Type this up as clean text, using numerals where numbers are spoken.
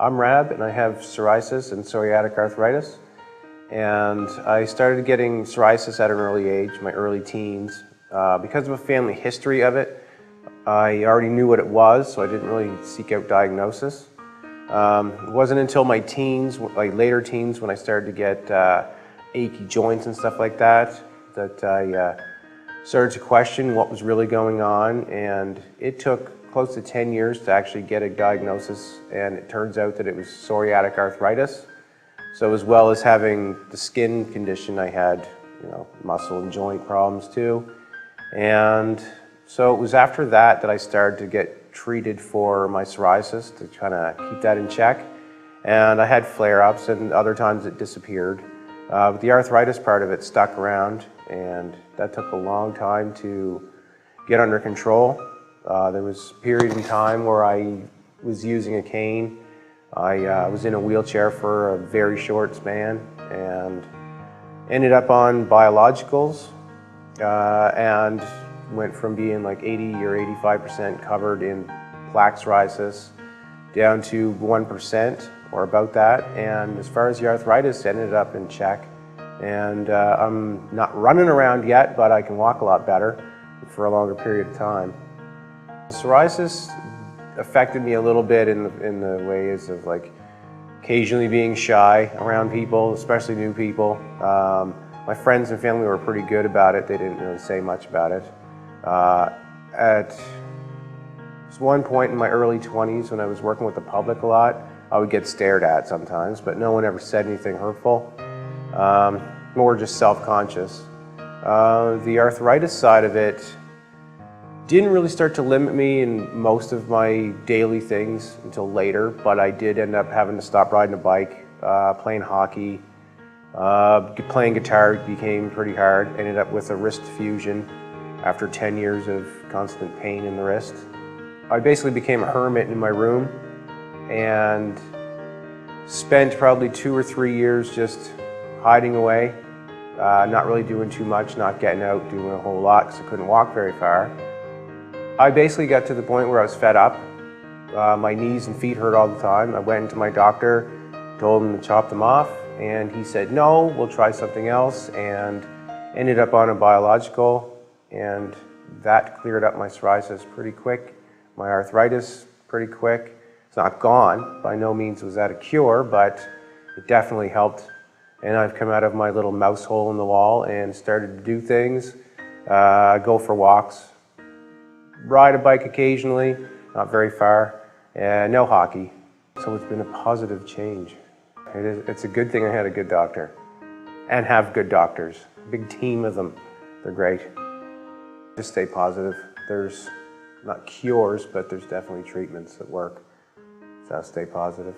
I'm Rab and I have psoriasis and psoriatic arthritis. And I started getting psoriasis at an early age, my early teens. Because of a family history of it, I already knew what it was, so I didn't really seek out diagnosis. It wasn't until my teens, like later teens, when I started to get achy joints and stuff like that, that I started to question what was really going on. And it took close to 10 years to actually get a diagnosis, and it turns out that it was psoriatic arthritis. So as well as having the skin condition, I had, muscle and joint problems too. And so it was after that that I started to get treated for my psoriasis to kind of keep that in check. And I had flare-ups, and other times it disappeared. But the arthritis part of it stuck around, and that took a long time to get under control. There was a period in time where I was using a cane. I was in a wheelchair for a very short span and ended up on biologicals and went from being like 80 or 85% covered in plaque psoriasis down to 1% or about that. And as far as the arthritis, ended up in check. And I'm not running around yet, but I can walk a lot better for a longer period of time. Psoriasis affected me a little bit in the ways of like occasionally being shy around people, especially new people. My friends and family were pretty good about it. They didn't really say much about it. At one point in my early 20s, when I was working with the public a lot, I would get stared at sometimes, but no one ever said anything hurtful. More just self-conscious. The arthritis side of it didn't really start to limit me in most of my daily things until later, but I did end up having to stop riding a bike, playing hockey, playing guitar became pretty hard. Ended up with a wrist fusion after 10 years of constant pain in the wrist. I basically became a hermit in my room and spent probably 2 or 3 years just hiding away, not really doing too much, not getting out, doing a whole lot because I couldn't walk very far. I basically got to the point where I was fed up. My knees and feet hurt all the time. I went into my doctor, told him to chop them off, and he said, no, we'll try something else, and ended up on a biological, and that cleared up my psoriasis pretty quick, my arthritis pretty quick. It's not gone, by no means was that a cure, but it definitely helped. And I've come out of my little mouse hole in the wall and started to do things, go for walks, ride a bike occasionally, not very far, and no hockey. So it's been a positive change. It's a good thing I had a good doctor and have good doctors, a big team of them. They're great. Just stay positive. There's not cures, but there's definitely treatments that work. So stay positive.